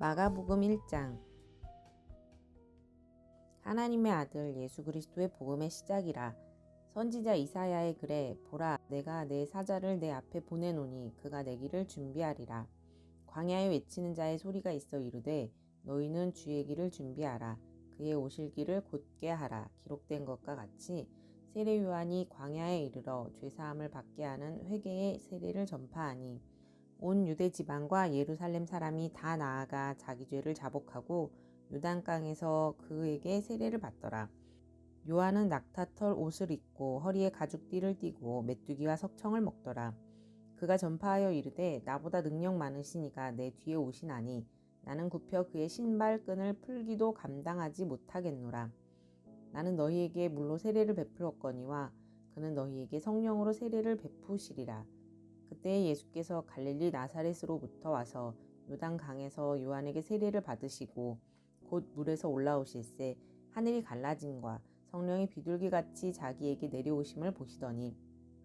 마가복음 1장. 하나님의 아들 예수 그리스도의 복음의 시작이라. 선지자 이사야의 글에 보라 내가 내 사자를 내 앞에 보내노니 그가 내 길을 준비하리라. 광야에 외치는 자의 소리가 있어 이르되 너희는 주의 길을 준비하라. 그의 오실 길을 곧게 하라. 기록된 것과 같이 세례 요한이 광야에 이르러 죄사함을 받게 하는 회개의 세례를 전파하니 온 유대 지방과 예루살렘 사람이 다 나아가 자기 죄를 자복하고 요단강에서 그에게 세례를 받더라. 요한은 낙타털 옷을 입고 허리에 가죽띠를 띠고 메뚜기와 석청을 먹더라. 그가 전파하여 이르되 나보다 능력 많으시니가 내 뒤에 오시나니 나는 굽혀 그의 신발끈을 풀기도 감당하지 못하겠노라. 나는 너희에게 물로 세례를 베풀었거니와 그는 너희에게 성령으로 세례를 베푸시리라. 그때 예수께서 갈릴리 나사렛으로부터 와서 요단강에서 요한에게 세례를 받으시고 곧 물에서 올라오실새 하늘이 갈라짐과 성령이 비둘기같이 자기에게 내려오심을 보시더니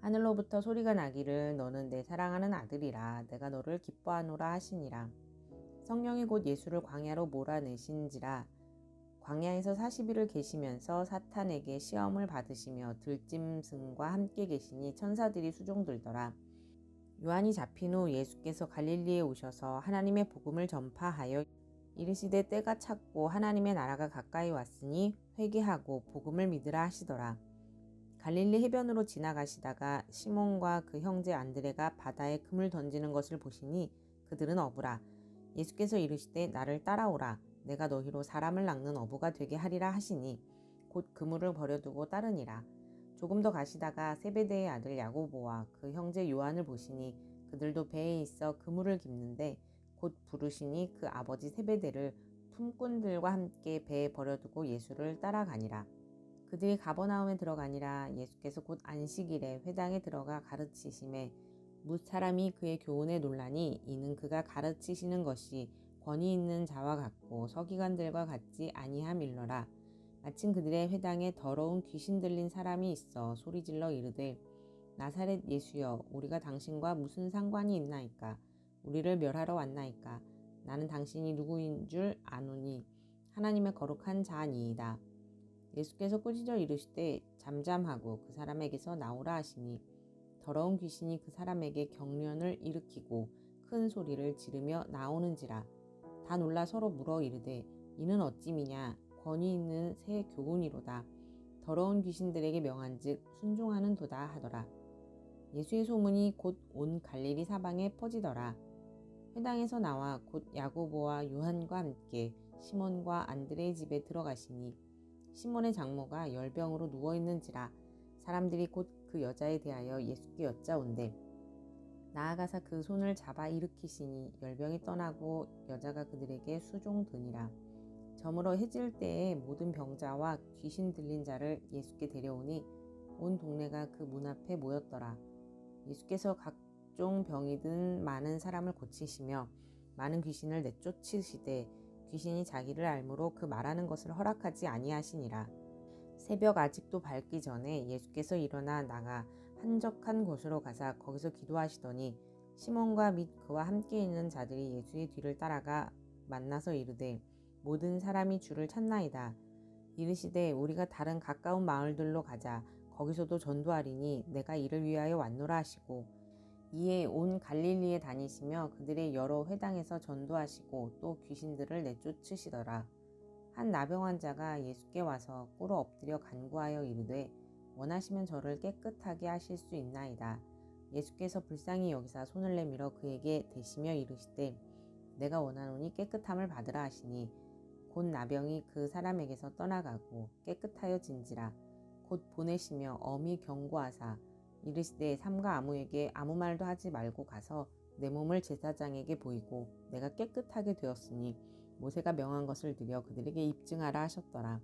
하늘로부터 소리가 나기를 너는 내 사랑하는 아들이라 내가 너를 기뻐하노라 하시니라. 성령이 곧 예수를 광야로 몰아내신지라. 광야에서 40일을 계시면서 사탄에게 시험을 받으시며 들짐승과 함께 계시니 천사들이 수종들더라. 요한이 잡힌 후 예수께서 갈릴리에 오셔서 하나님의 복음을 전파하여 이르시되 때가 찼고 하나님의 나라가 가까이 왔으니 회개하고 복음을 믿으라 하시더라. 갈릴리 해변으로 지나가시다가 시몬과 그 형제 안드레가 바다에 금을 던지는 것을 보시니 그들은 어부라. 예수께서 이르시되 나를 따라오라. 내가 너희로 사람을 낚는 어부가 되게 하리라 하시니 곧 그물을 버려두고 따르니라. 조금 더 가시다가 세베대의 아들 야고보와 그 형제 요한을 보시니 그들도 배에 있어 그물을 깁는데 곧 부르시니 그 아버지 세베대를 품꾼들과 함께 배에 버려두고 예수를 따라가니라. 그들이 가버나움에 들어가니라. 예수께서 곧 안식일에 회당에 들어가 가르치심에 뭇 사람이 그의 교훈에 놀라니 이는 그가 가르치시는 것이 권위 있는 자와 같고 서기관들과 같지 아니함일러라. 마침 그들의 회당에 더러운 귀신 들린 사람이 있어 소리질러 이르되 나사렛 예수여 우리가 당신과 무슨 상관이 있나이까. 우리를 멸하러 왔나이까. 나는 당신이 누구인 줄 아노니 하나님의 거룩한 자니이다. 예수께서 꾸짖어 이르시되 잠잠하고 그 사람에게서 나오라 하시니 더러운 귀신이 그 사람에게 경련을 일으키고 큰 소리를 지르며 나오는지라. 다 놀라 서로 물어 이르되 이는 어찌미냐. 권위 있는 새 교훈이로다. 더러운 귀신들에게 명한즉 순종하는 도다 하더라. 예수의 소문이 곧 온 갈릴리 사방에 퍼지더라. 회당에서 나와 곧 야고보와 요한과 함께 시몬과 안드레의 집에 들어가시니 시몬의 장모가 열병으로 누워있는지라. 사람들이 곧 그 여자에 대하여 예수께 여짜온대 나아가사 그 손을 잡아 일으키시니 열병이 떠나고 여자가 그들에게 수종드니라. 저물어 해질 때에 모든 병자와 귀신 들린 자를 예수께 데려오니 온 동네가 그 문 앞에 모였더라. 예수께서 각종 병이 든 많은 사람을 고치시며 많은 귀신을 내쫓으시되 귀신이 자기를 알므로 그 말하는 것을 허락하지 아니하시니라. 새벽 아직도 밝기 전에 예수께서 일어나 나가 한적한 곳으로 가사 거기서 기도하시더니 시몬과 및 그와 함께 있는 자들이 예수의 뒤를 따라가 만나서 이르되 모든 사람이 주를 찾나이다. 이르시되 우리가 다른 가까운 마을들로 가자. 거기서도 전도하리니 내가 이를 위하여 왔노라 하시고 이에 온 갈릴리에 다니시며 그들의 여러 회당에서 전도하시고 또 귀신들을 내쫓으시더라. 한 나병 환자가 예수께 와서 꿇어 엎드려 간구하여 이르되 원하시면 저를 깨끗하게 하실 수 있나이다. 예수께서 불쌍히 여기사 손을 내밀어 그에게 대시며 이르시되 내가 원하노니 깨끗함을 받으라 하시니 곧 나병이 그 사람에게서 떠나가고 깨끗하여진지라. 곧 보내시며 엄히 경고하사 이르시되 삼가 아무에게 아무 말도 하지 말고 가서 내 몸을 제사장에게 보이고 내가 깨끗하게 되었으니 모세가 명한 것을 드려 그들에게 입증하라 하셨더라.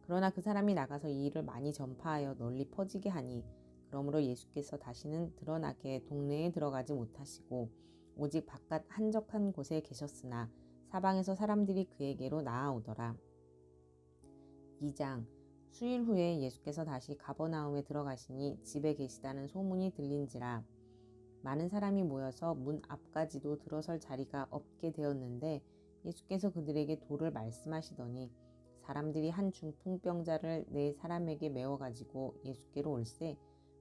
그러나 그 사람이 나가서 이 일을 많이 전파하여 널리 퍼지게 하니 그러므로 예수께서 다시는 드러나게 동네에 들어가지 못하시고 오직 바깥 한적한 곳에 계셨으나 사방에서 사람들이 그에게로 나아오더라. 2장. 수일 후에 예수께서 다시 가버나움에 들어가시니 집에 계시다는 소문이 들린지라. 많은 사람이 모여서 문 앞까지도 들어설 자리가 없게 되었는데 예수께서 그들에게 도를 말씀하시더니 사람들이 한 중풍병자를 네 사람에게 메워 가지고 예수께로 올세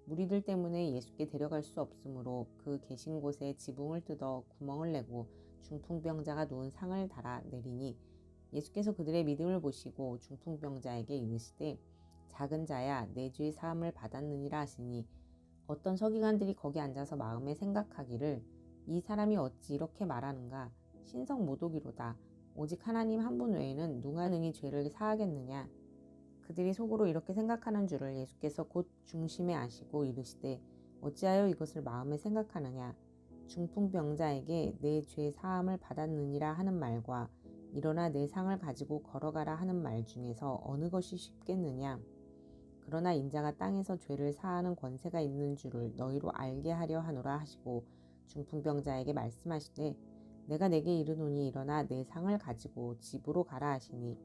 무리들 때문에 예수께 데려갈 수 없으므로 그 계신 곳에 지붕을 뜯어 구멍을 내고 중풍병자가 누운 상을 달아 내리니 예수께서 그들의 믿음을 보시고 중풍병자에게 이르시되 작은 자야 내 죄 사함을 받았느니라 하시니 어떤 서기관들이 거기 앉아서 마음에 생각하기를 이 사람이 어찌 이렇게 말하는가 신성 모독이로다 오직 하나님 한 분 외에는 누가 능히 죄를 사하겠느냐. 그들이 속으로 이렇게 생각하는 줄을 예수께서 곧 중심에 아시고 이르시되 어찌하여 이것을 마음에 생각하느냐. 중풍병자에게 내 죄 사함을 받았느니라 하는 말과 일어나 내 상을 가지고 걸어가라 하는 말 중에서 어느 것이 쉽겠느냐. 그러나 인자가 땅에서 죄를 사하는 권세가 있는 줄을 너희로 알게 하려 하노라 하시고 중풍병자에게 말씀하시되 내가 내게 이르노니 일어나 내 상을 가지고 집으로 가라 하시니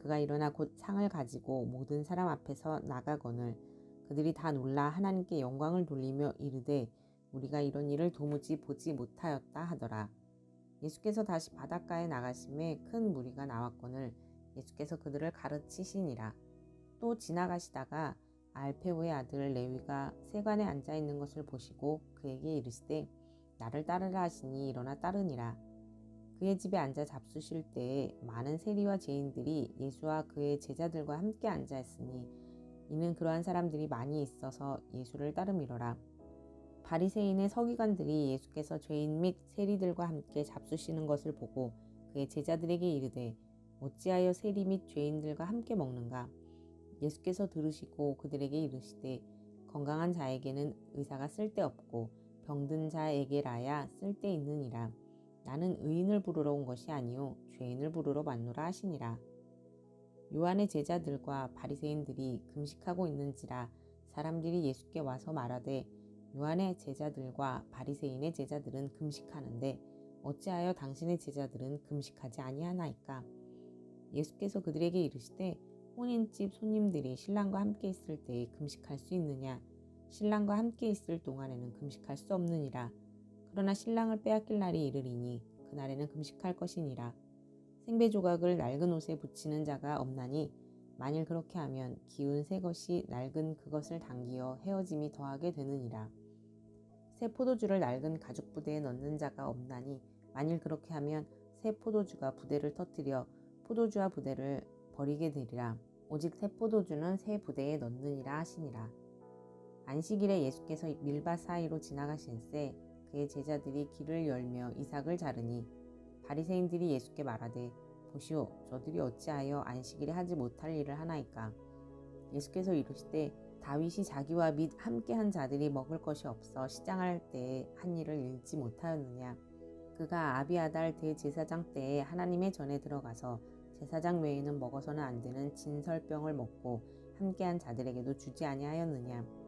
그가 일어나 곧 상을 가지고 모든 사람 앞에서 나가거늘 그들이 다 놀라 하나님께 영광을 돌리며 이르되 우리가 이런 일을 도무지 보지 못하였다 하더라. 예수께서 다시 바닷가에 나가심에 큰 무리가 나왔거늘 예수께서 그들을 가르치시니라. 또 지나가시다가 알페오의 아들 레위가 세관에 앉아 있는 것을 보시고 그에게 이르시되 나를 따르라 하시니 일어나 따르니라. 그의 집에 앉아 잡수실 때에 많은 세리와 죄인들이 예수와 그의 제자들과 함께 앉아 있으니 이는 그러한 사람들이 많이 있어서 예수를 따름이로라. 바리새인의 서기관들이 예수께서 죄인 및 세리들과 함께 잡수시는 것을 보고 그의 제자들에게 이르되 어찌하여 세리 및 죄인들과 함께 먹는가. 예수께서 들으시고 그들에게 이르시되 건강한 자에게는 의사가 쓸데없고 병든 자에게라야 쓸데있느니라. 나는 의인을 부르러 온 것이 아니요 죄인을 부르러 왔노라 하시니라. 요한의 제자들과 바리새인들이 금식하고 있는지라 사람들이 예수께 와서 말하되 요한의 제자들과 바리새인의 제자들은 금식하는데 어찌하여 당신의 제자들은 금식하지 아니하나이까. 예수께서 그들에게 이르시되 혼인집 손님들이 신랑과 함께 있을 때에 금식할 수 있느냐. 신랑과 함께 있을 동안에는 금식할 수 없느니라. 그러나 신랑을 빼앗길 날이 이르리니 그날에는 금식할 것이니라. 생배 조각을 낡은 옷에 붙이는 자가 없나니 만일 그렇게 하면 기운 새 것이 낡은 그것을 당기어 헤어짐이 더하게 되느니라. 새 포도주를 낡은 가죽 부대에 넣는 자가 없나니 만일 그렇게 하면 새 포도주가 부대를 터뜨려 포도주와 부대를 버리게 되리라. 오직 새 포도주는 새 부대에 넣느니라 하시니라. 안식일에 예수께서 밀밭 사이로 지나가신새 그의 제자들이 길을 열며 이삭을 자르니 바리새인들이 예수께 말하되 보시오 저들이 어찌하여 안식일에 하지 못할 일을 하나이까. 예수께서 이르시되 다윗이 자기와 및 함께한 자들이 먹을 것이 없어 시장할 때에 한 일을 잃지 못하였느냐. 그가 아비아달 대제사장 때에 하나님의 전에 들어가서 제사장 외에는 먹어서는 안 되는 진설병을 먹고 함께한 자들에게도 주지 아니하였느냐.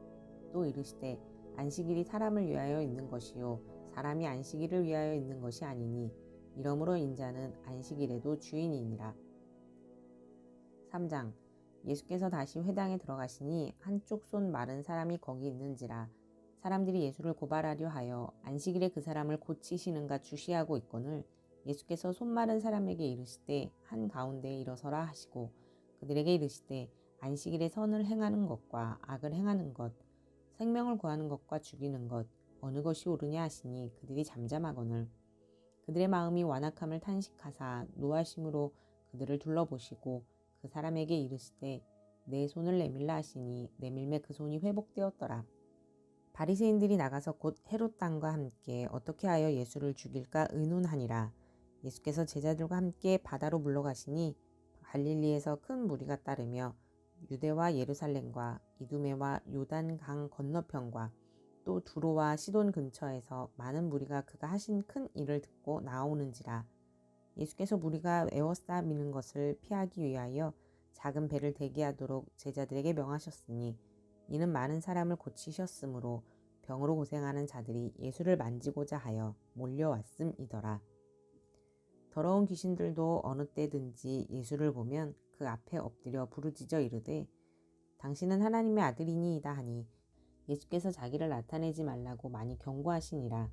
또 이르시되 안식일이 사람을 위하여 있는 것이요 사람이 안식일을 위하여 있는 것이 아니니 이러므로 인자는 안식일에도 주인이니라. 3장. 예수께서 다시 회당에 들어가시니 한쪽 손 마른 사람이 거기 있는지라. 사람들이 예수를 고발하려 하여 안식일에 그 사람을 고치시는가 주시하고 있거늘 예수께서 손 마른 사람에게 이르시되 한가운데에 일어서라 하시고 그들에게 이르시되 안식일에 선을 행하는 것과 악을 행하는 것 생명을 구하는 것과 죽이는 것 어느 것이 옳으냐 하시니 그들이 잠잠하거늘 그들의 마음이 완악함을 탄식하사 노하심으로 그들을 둘러보시고 그 사람에게 이르시되 내 손을 내밀라 하시니 내밀매 그 손이 회복되었더라. 바리새인들이 나가서 곧 헤롯 당과 함께 어떻게 하여 예수를 죽일까 의논하니라. 예수께서 제자들과 함께 바다로 물러가시니 갈릴리에서 큰 무리가 따르며 유대와 예루살렘과 이두메와 요단 강 건너편과 또 두로와 시돈 근처에서 많은 무리가 그가 하신 큰 일을 듣고 나오는지라. 예수께서 무리가 에워싸미는 것을 피하기 위하여 작은 배를 대기하도록 제자들에게 명하셨으니 이는 많은 사람을 고치셨으므로 병으로 고생하는 자들이 예수를 만지고자 하여 몰려왔음이더라. 더러운 귀신들도 어느 때든지 예수를 보면 그 앞에 엎드려 부르짖어 이르되 당신은 하나님의 아들이니이다 하니 예수께서 자기를 나타내지 말라고 많이 경고하시니라.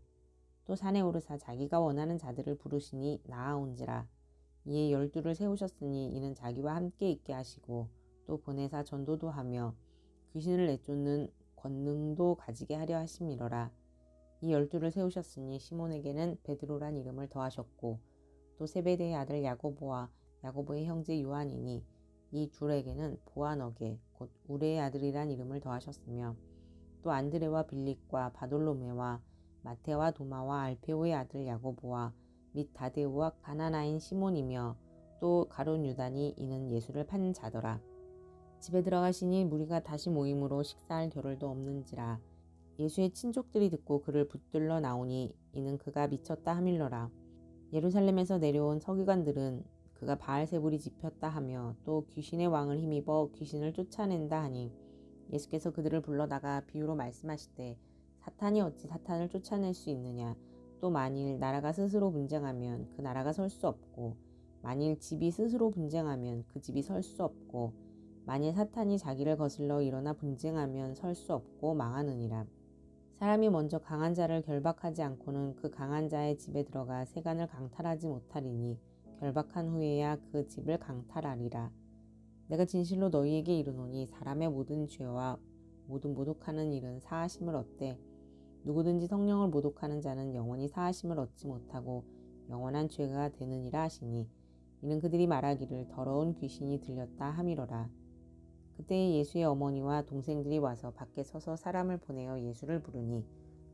또 산에 오르사 자기가 원하는 자들을 부르시니 나아온지라. 이에 12를 세우셨으니 이는 자기와 함께 있게 하시고 또 보내사 전도도 하며 귀신을 내쫓는 권능도 가지게 하려 하심이러라. 이 12를 세우셨으니 시몬에게는 베드로란 이름을 더하셨고 또 세베대의 아들 야고보와 야고보의 형제 요한이니 이 둘에게는 보아너게 곧 우레의 아들이란 이름을 더하셨으며 또 안드레와 빌립과 바돌로메와 마테와 도마와 알페오의 아들 야고보와 및 다데오와 가나나인 시몬이며 또 가룟 유다니 이는 예수를 판 자더라. 집에 들어가시니 무리가 다시 모임으로 식사할 겨를도 없는지라. 예수의 친족들이 듣고 그를 붙들러 나오니 이는 그가 미쳤다 하밀러라. 예루살렘에서 내려온 서기관들은 그가 바알세불이 집혔다 하며 또 귀신의 왕을 힘입어 귀신을 쫓아낸다 하니 예수께서 그들을 불러다가 비유로 말씀하시되 사탄이 어찌 사탄을 쫓아낼 수 있느냐. 또 만일 나라가 스스로 분쟁하면 그 나라가 설 수 없고 만일 집이 스스로 분쟁하면 그 집이 설 수 없고 만일 사탄이 자기를 거슬러 일어나 분쟁하면 설 수 없고 망하느니라. 사람이 먼저 강한 자를 결박하지 않고는 그 강한 자의 집에 들어가 세간을 강탈하지 못하리니 결박한 후에야 그 집을 강탈하리라. 내가 진실로 너희에게 이르노니 사람의 모든 죄와 모든 모독하는 일은 사하심을 얻되 누구든지 성령을 모독하는 자는 영원히 사하심을 얻지 못하고 영원한 죄가 되느니라 하시니 이는 그들이 말하기를 더러운 귀신이 들렸다 함이로라. 그때에 예수의 어머니와 동생들이 와서 밖에 서서 사람을 보내어 예수를 부르니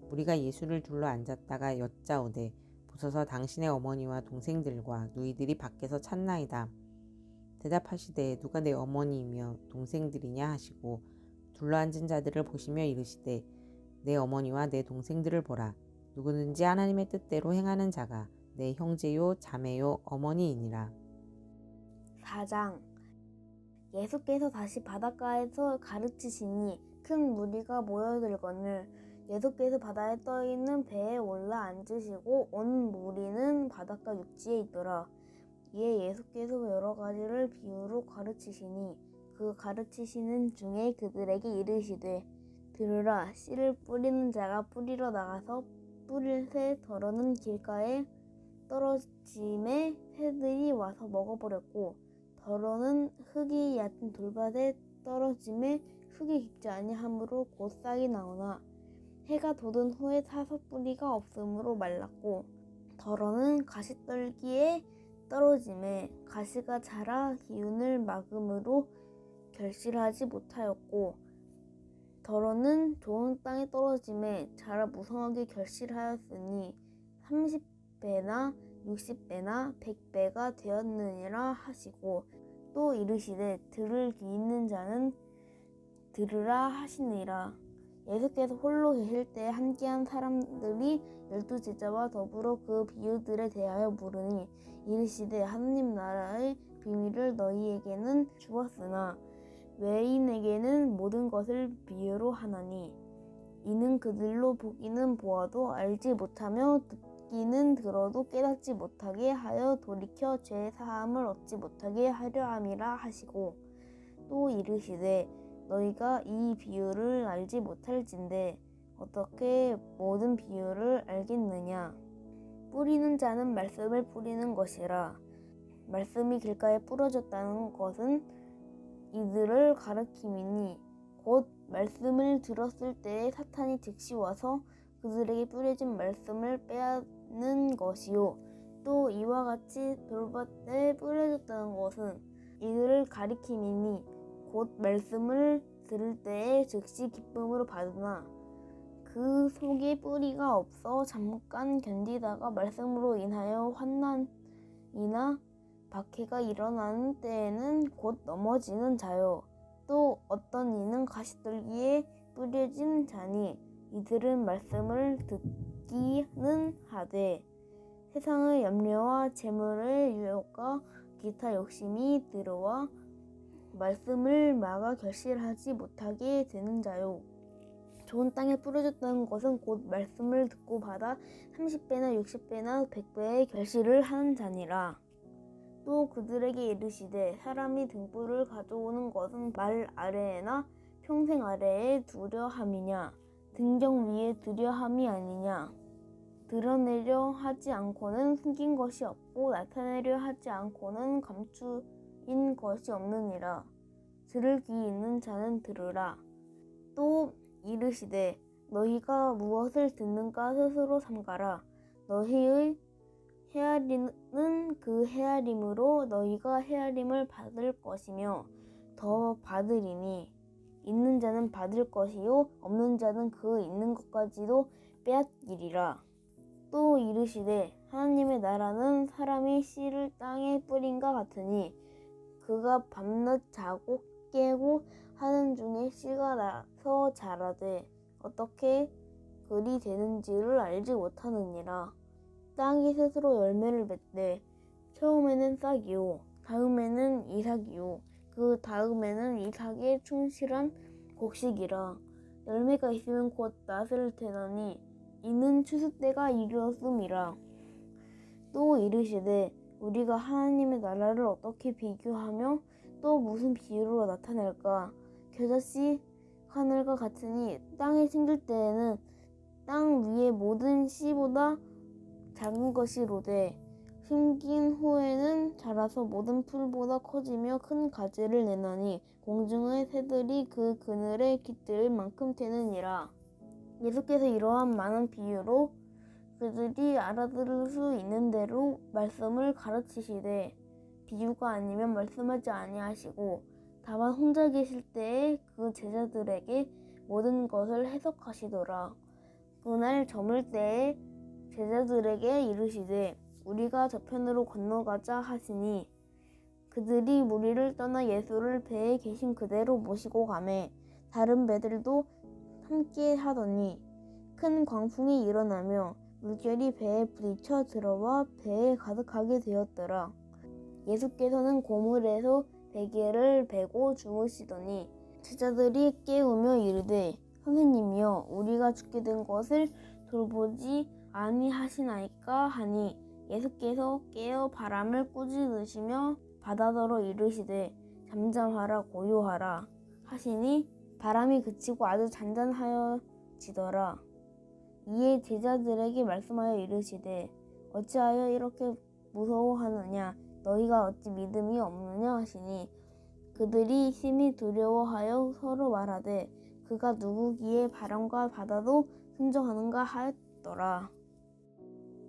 우리가 예수를 둘러 앉았다가 여짜오되 보소서 당신의 어머니와 동생들과 누이들이 밖에서 찾나이다. 대답하시되 누가 내 어머니이며 동생들이냐 하시고 둘러앉은 자들을 보시며 이르시되 내 어머니와 내 동생들을 보라. 누구든지 하나님의 뜻대로 행하는 자가 내 형제요 자매요 어머니이니라. 4장. 예수께서 다시 바닷가에서 가르치시니 큰 무리가 모여들거늘 예수께서 바다에 떠있는 배에 올라 앉으시고 온 무리는 바닷가 육지에 있더라. 이에 예수께서 여러 가지를 비유로 가르치시니 그 가르치시는 중에 그들에게 이르시되 들으라. 씨를 뿌리는 자가 뿌리러 나가서 뿌릴 새 더러는 길가에 떨어짐에 새들이 와서 먹어버렸고 더러는 흙이 얕은 돌밭에 떨어짐에 흙이 깊지 아니하므로 곧 싹이 나오나 해가 돋은 후에 사서 뿌리가 없으므로 말랐고 더러는 가시떨기에 떨어짐에 가시가 자라 기운을 막음으로 결실하지 못하였고 더러는 좋은 땅에 떨어짐에 자라 무성하게 결실하였으니 30배나 60배나 100배가 되었느니라 하시고 또 이르시되 들을 귀 있는 자는 들으라 하시니라. 예수께서 홀로 계실 때 함께한 사람들이 12제자와 더불어 그 비유들에 대하여 물으니 이르시되 하느님 나라의 비밀을 너희에게는 주었으나 외인에게는 모든 것을 비유로 하나니 이는 그들로 보기는 보아도 알지 못하며 듣기는 들어도 깨닫지 못하게 하여 돌이켜 죄 사함을 얻지 못하게 하려 함이라 하시고 또 이르시되 너희가 이 비유를 알지 못할진대 어떻게 모든 비유를 알겠느냐. 뿌리는 자는 말씀을 뿌리는 것이라. 말씀이 길가에 뿌려졌다는 것은 이들을 가리킴이니 곧 말씀을 들었을 때에 사탄이 즉시 와서 그들에게 뿌려진 말씀을 빼앗는 것이요. 또 이와 같이 돌밭에 뿌려졌다는 것은 이들을 가리킴이니 곧 말씀을 들을 때에 즉시 기쁨으로 받으나 그 속에 뿌리가 없어 잠깐 견디다가 말씀으로 인하여 환난이나 박해가 일어나는 때에는 곧 넘어지는 자요. 또 어떤 이는 가시떨기에 뿌려진 자니 이들은 말씀을 듣기는 하되 세상의 염려와 재물의 유혹과 기타 욕심이 들어와 말씀을 막아 결실하지 못하게 되는 자요. 좋은 땅에 뿌려졌다는 것은 곧 말씀을 듣고 받아 30배나 60배나 100배의 결실을 하는 자니라. 또 그들에게 이르시되 사람이 등불을 가져오는 것은 말 아래에나 평생 아래에 두려 함이냐 등경 위에 두려 함이 아니냐. 드러내려 하지 않고는 숨긴 것이 없고 나타내려 하지 않고는 감추인 것이 없느니라. 들을 귀 있는 자는 들으라. 또 이르시되 너희가 무엇을 듣는가 스스로 삼가라. 너희의 헤아리는 그 헤아림으로 너희가 헤아림을 받을 것이며 더 받으리니 있는 자는 받을 것이요 없는 자는 그 있는 것까지도 빼앗기리라. 또 이르시되 하나님의 나라는 사람이 씨를 땅에 뿌린과 같으니 그가 밤낮 자고 깨고 하는 중에 씨가 나서 자라되 어떻게 그리 되는지를 알지 못하느니라. 땅이 스스로 열매를 맺되 처음에는 싹이요 다음에는 이삭이요 그 다음에는 이삭의 충실한 곡식이라. 열매가 있으면 곧 낫을 테나니 이는 추수 때가 이르렀음이라. 또 이르시되 우리가 하나님의 나라를 어떻게 비교하며 또 무슨 비유로 나타낼까? 겨자씨 하늘과 같으니 땅에 심길 때에는 땅 위의 모든 씨보다 작은 것이로되 심긴 후에는 자라서 모든 풀보다 커지며 큰 가지를 내나니 공중의 새들이 그 그늘에 깃들 만큼 되느니라. 예수께서 이러한 많은 비유로 그들이 알아들을 수 있는 대로 말씀을 가르치시되 비유가 아니면 말씀하지 아니하시고 다만 혼자 계실 때에 그 제자들에게 모든 것을 해석하시더라. 그날 저물 때에 제자들에게 이르시되 우리가 저편으로 건너가자 하시니 그들이 무리를 떠나 예수를 배에 계신 그대로 모시고 가매 다른 배들도 함께 하더니 큰 광풍이 일어나며 물결이 배에 부딪혀 들어와 배에 가득하게 되었더라. 예수께서는 고물에서 베개를 베고 주무시더니 제자들이 깨우며 이르되 선생님이여 우리가 죽게 된 것을 돌보지 아니하시나이까 하니 예수께서 깨어 바람을 꾸짖으시며 바다더러 이르시되 잠잠하라 고요하라 하시니 바람이 그치고 아주 잔잔하여지더라. 이에 제자들에게 말씀하여 이르시되 어찌하여 이렇게 무서워하느냐 너희가 어찌 믿음이 없느냐 하시니 그들이 심히 두려워하여 서로 말하되 그가 누구기에 바람과 바다도 순종하는가 하였더라.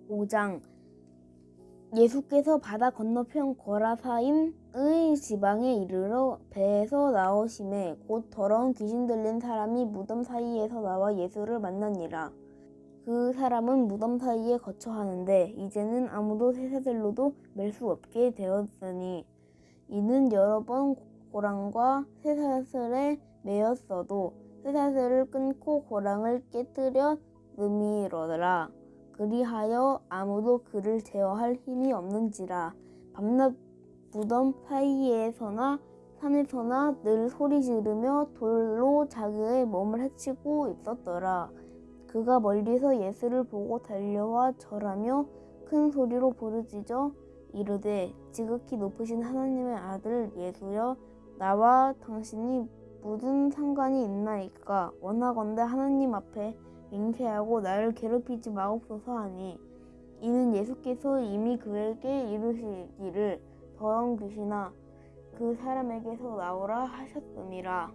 5장. 예수께서 바다 건너편 거라사인의 지방에 이르러 배에서 나오심에 곧 더러운 귀신 들린 사람이 무덤 사이에서 나와 예수를 만나니라. 그 사람은 무덤 사이에 거처하는데 이제는 아무도 쇠사슬로도 맬 수 없게 되었으니 이는 여러 번 고랑과 쇠사슬에 매였어도 쇠사슬을 끊고 고랑을 깨뜨려 름이로라. 그리하여 아무도 그를 제어할 힘이 없는지라. 밤낮 무덤 사이에서나 산에서나 늘 소리 지르며 돌로 자기의 몸을 해치고 있었더라. 그가 멀리서 예수를 보고 달려와 절하며 큰 소리로 부르짖어 이르되 지극히 높으신 하나님의 아들 예수여 나와 당신이 무슨 상관이 있나이까. 원하건대 하나님 앞에 맹세하고 나를 괴롭히지 마옵소서 하니 이는 예수께서 이미 그에게 이르시기를 더러운 귀신아 그 사람에게서 나오라 하셨음이라.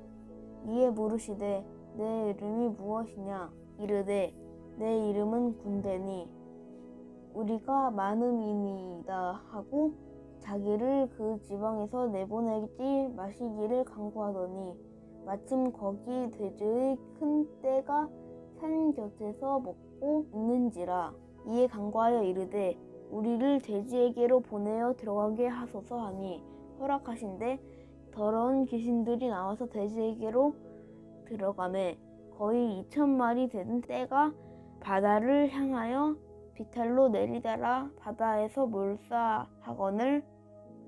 이에 물으시되 내 이름이 무엇이냐. 이르되 내 이름은 군대니 우리가 많음이니이다 하고 자기를 그 지방에서 내보내지 마시기를 강구하더니 마침 거기 돼지의 큰 떼가 산 곁에서 먹고 있는지라. 이에 강구하여 이르되 우리를 돼지에게로 보내어 들어가게 하소서 하니 허락하신대 더러운 귀신들이 나와서 돼지에게로 들어가매 거의 2,000마리 되는 떼가 바다를 향하여 비탈로 내리다라 바다에서 몰사하거늘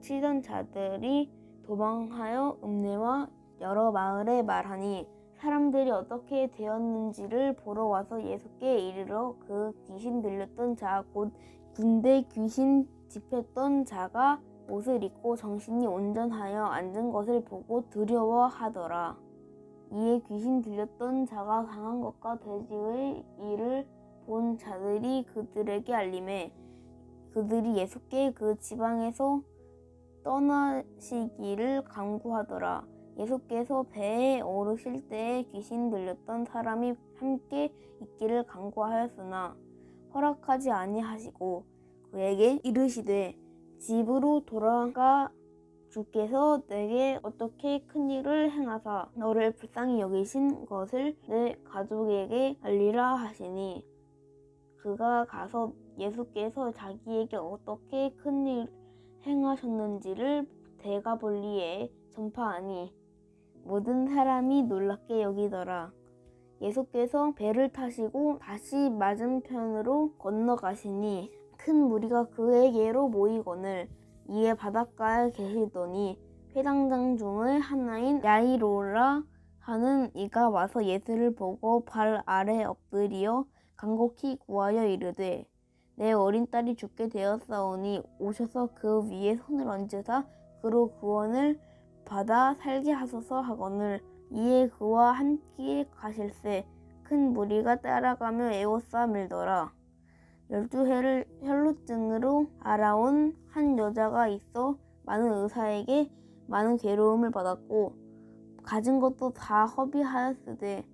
치던 자들이 도망하여 읍내와 여러 마을에 말하니 사람들이 어떻게 되었는지를 보러 와서 예수께 이르러 그 귀신 들렸던 자 곧 군대 귀신 집했던 자가 옷을 입고 정신이 온전하여 앉은 것을 보고 두려워하더라. 이에 귀신 들렸던 자가 당한 것과 돼지의 일을 본 자들이 그들에게 알림해 그들이 예수께 그 지방에서 떠나시기를 간구하더라. 예수께서 배에 오르실 때에 귀신 들렸던 사람이 함께 있기를 간구하였으나 허락하지 아니하시고 그에게 이르시되 집으로 돌아가 주께서 내게 어떻게 큰 일을 행하사 너를 불쌍히 여기신 것을 내 가족에게 알리라 하시니 그가 가서 예수께서 자기에게 어떻게 큰 일 행하셨는지를 대가볼리에 전파하니 모든 사람이 놀랍게 여기더라. 예수께서 배를 타시고 다시 맞은편으로 건너가시니 큰 무리가 그에게로 모이거늘 이에 바닷가에 계시더니 회당장 중의 하나인 야이로라 하는 이가 와서 예수를 보고 발 아래 엎드리어 간곡히 구하여 이르되 내 어린 딸이 죽게 되었사오니 오셔서 그 위에 손을 얹으사 그로 구원을 받아 살게 하소서 하거늘 이에 그와 함께 가실새 큰 무리가 따라가며 에워싸 밀더라. 12해를 혈루증으로 알아온 한 여자가 있어 많은 의사에게 많은 괴로움을 받았고 가진 것도 다 허비하였으되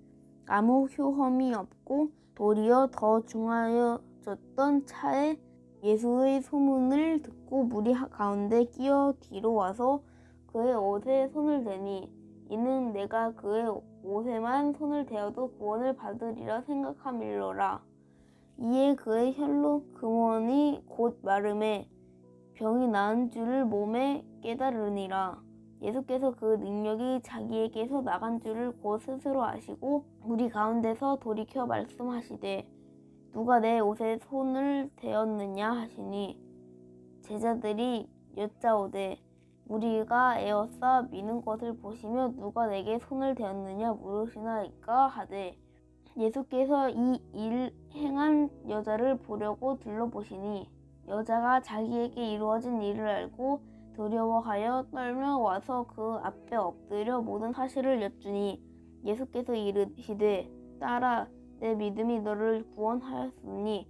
아무 효험이 없고 도리어 더 중하여졌던 차에 예수의 소문을 듣고 무리 가운데 끼어 뒤로 와서 그의 옷에 손을 대니 이는 내가 그의 옷에만 손을 대어도 구원을 받으리라 생각함일러라. 이에 그의 혈로 금원이 곧 마름에 병이 나은 줄을 몸에 깨달으니라. 예수께서 그 능력이 자기에게서 나간 줄을 곧 스스로 아시고 무리 가운데서 돌이켜 말씀하시되 누가 내 옷에 손을 대었느냐 하시니 제자들이 여짜오되 우리가 에워싸 미는 것을 보시며 누가 내게 손을 대었느냐 물으시나이까 하되 예수께서 이 일 행한 여자를 보려고 둘러보시니 여자가 자기에게 이루어진 일을 알고 두려워하여 떨며 와서 그 앞에 엎드려 모든 사실을 여쭈니 예수께서 이르시되 딸아 내 믿음이 너를 구원하였으니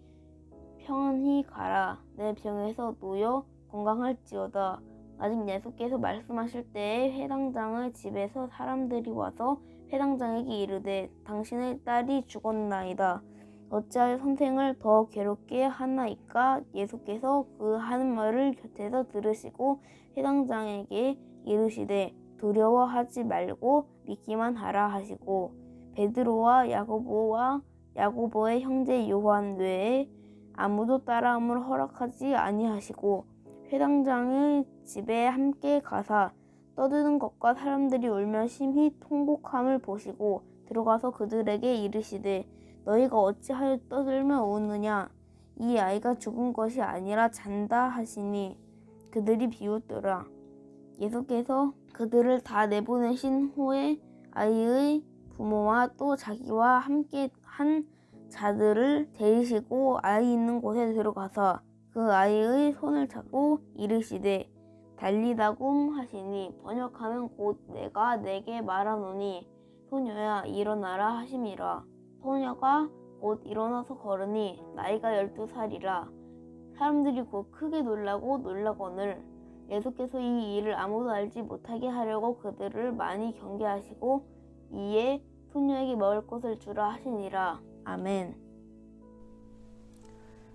평안히 가라. 내 병에서 놓여 건강할지어다. 아직 예수께서 말씀하실 때에 회당장의 집에서 사람들이 와서 회당장에게 이르되 당신의 딸이 죽었나이다. 어찌하여 선생을 더 괴롭게 하나이까? 예수께서 그 하는 말을 곁에서 들으시고 회당장에게 이르시되 두려워하지 말고 믿기만 하라 하시고 베드로와 야고보의 형제 요한 외에 아무도 따라옴을 허락하지 아니하시고 회당장의 집에 함께 가사 떠드는 것과 사람들이 울며 심히 통곡함을 보시고 들어가서 그들에게 이르시되 너희가 어찌하여 떠들며 우느냐? 이 아이가 죽은 것이 아니라 잔다 하시니 그들이 비웃더라. 예수께서 그들을 다 내보내신 후에 아이의 부모와 또 자기와 함께 한 자들을 데리시고 아이 있는 곳에 들어가서 그 아이의 손을 잡고 이르시되 달리다굼 하시니 번역하면 곧 내가 내게 말하노니 소녀야 일어나라 하심이라. 소녀가 곧 일어나서 걸으니 나이가 12살이라. 사람들이 곧 크게 놀라거늘 예수께서 이 일을 아무도 알지 못하게 하려고 그들을 많이 경계하시고 이에 소녀에게 먹을 것을 주라 하시니라. 아멘.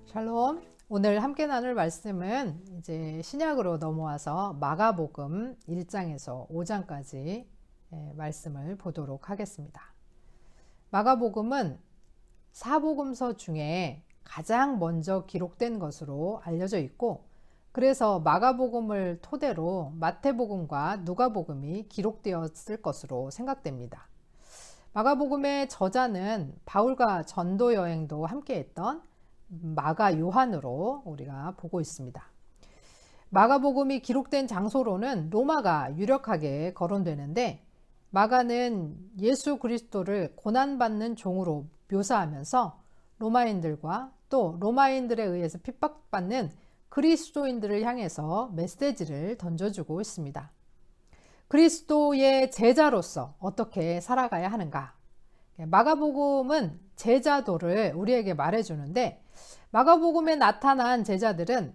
샬롬. 오늘 함께 나눌 말씀은 이제 신약으로 넘어와서 마가복음 1장에서 5장까지 말씀을 보도록 하겠습니다. 마가복음은 사복음서 중에 가장 먼저 기록된 것으로 알려져 있고 그래서 마가복음을 토대로 마태복음과 누가복음이 기록되었을 것으로 생각됩니다. 마가복음의 저자는 바울과 전도 여행도 함께했던 마가 요한으로 우리가 보고 있습니다. 마가복음이 기록된 장소로는 로마가 유력하게 거론되는데 마가는 예수 그리스도를 고난받는 종으로 묘사하면서 로마인들과 또 로마인들에 의해서 핍박받는 그리스도인들을 향해서 메시지를 던져주고 있습니다. 그리스도의 제자로서 어떻게 살아가야 하는가? 마가복음은 제자도를 우리에게 말해주는데, 마가복음에 나타난 제자들은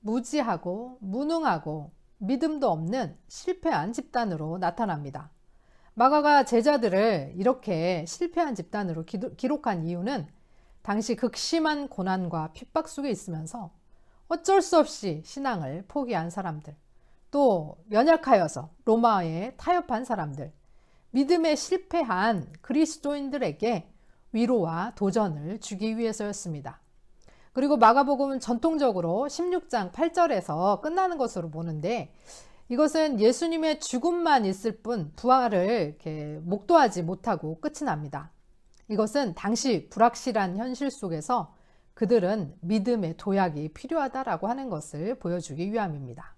무지하고 무능하고 믿음도 없는 실패한 집단으로 나타납니다. 마가가 제자들을 이렇게 실패한 집단으로 기록한 이유는 당시 극심한 고난과 핍박 속에 있으면서 어쩔 수 없이 신앙을 포기한 사람들, 또 연약하여서 로마에 타협한 사람들, 믿음에 실패한 그리스도인들에게 위로와 도전을 주기 위해서였습니다. 그리고 마가복음은 전통적으로 16장 8절에서 끝나는 것으로 보는데, 이것은 예수님의 죽음만 있을 뿐 부활을 이렇게 목도하지 못하고 끝이 납니다. 이것은 당시 불확실한 현실 속에서 그들은 믿음의 도약이 필요하다라고 하는 것을 보여주기 위함입니다.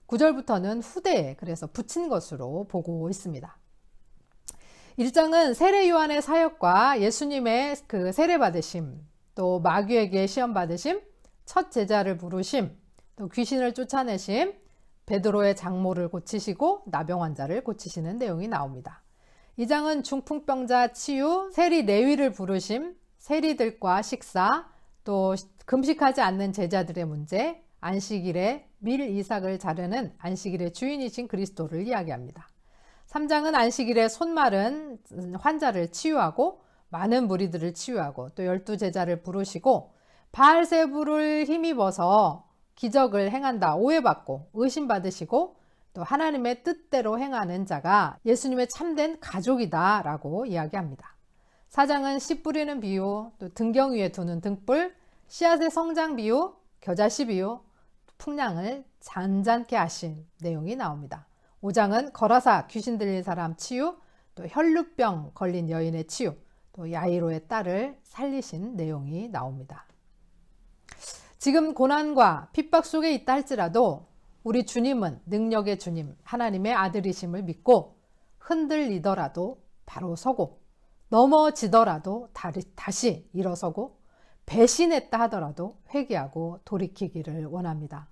9절부터는 후대에 그래서 붙인 것으로 보고 있습니다. 1장은 세례 요한의 사역과 예수님의 그 세례 받으심, 또 마귀에게 시험 받으심, 첫 제자를 부르심, 또 귀신을 쫓아내심, 베드로의 장모를 고치시고 나병 환자를 고치시는 내용이 나옵니다. 2장은 중풍병자 치유, 세리 레위를 부르심, 세리들과 식사, 또 금식하지 않는 제자들의 문제, 안식일에 밀 이삭을 자르는 안식일의 주인이신 그리스도를 이야기합니다. 3장은 안식일에 손 마른 환자를 치유하고 많은 무리들을 치유하고 또 12제자를 부르시고 바알세불을 힘입어서 기적을 행한다 오해받고 의심받으시고 또 하나님의 뜻대로 행하는 자가 예수님의 참된 가족이다 라고 이야기합니다. 4장은 씨 뿌리는 비유, 또 등경 위에 두는 등불, 씨앗의 성장 비유, 겨자씨 비유, 풍랑을 잔잔케 하신 내용이 나옵니다. 5장은 거라사 귀신 들린 사람 치유, 또 혈루병 걸린 여인의 치유, 또 야이로의 딸을 살리신 내용이 나옵니다. 지금 고난과 핍박 속에 있다 할지라도 우리 주님은 능력의 주님, 하나님의 아들이심을 믿고 흔들리더라도 바로 서고 넘어지더라도 다시 일어서고 배신했다 하더라도 회개하고 돌이키기를 원합니다.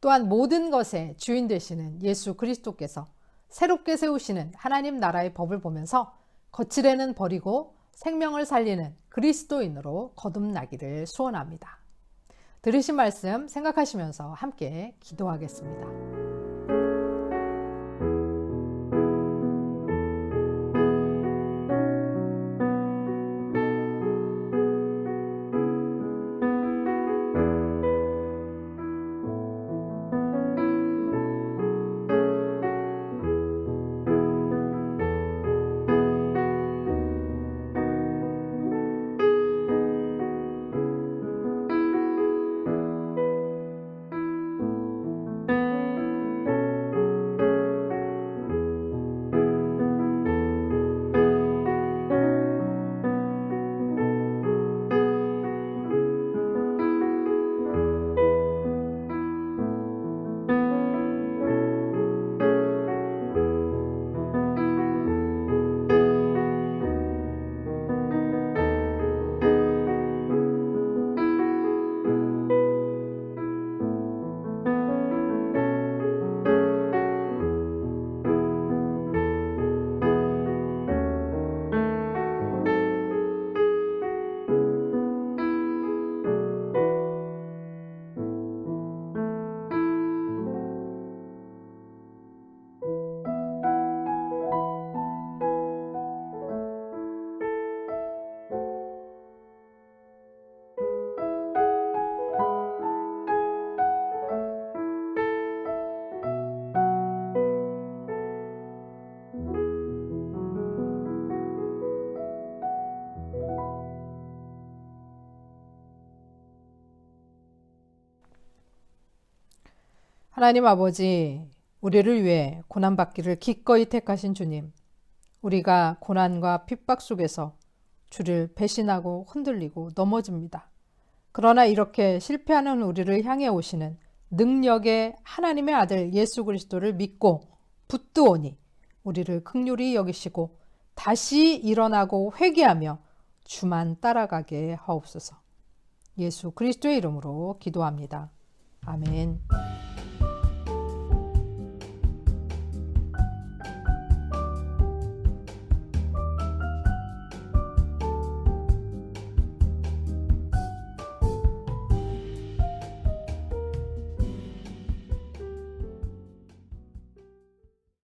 또한 모든 것의 주인 되시는 예수 그리스도께서 새롭게 세우시는 하나님 나라의 법을 보면서 거칠에는 버리고 생명을 살리는 그리스도인으로 거듭나기를 소원합니다. 들으신 말씀 생각하시면서 함께 기도하겠습니다. 하나님 아버지, 우리를 위해 고난받기를 기꺼이 택하신 주님, 우리가 고난과 핍박 속에서 주를 배신하고 흔들리고 넘어집니다. 그러나 이렇게 실패하는 우리를 향해 오시는 능력의 하나님의 아들 예수 그리스도를 믿고 붙드오니 우리를 긍휼히 여기시고 다시 일어나고 회개하며 주만 따라가게 하옵소서. 예수 그리스도의 이름으로 기도합니다. 아멘.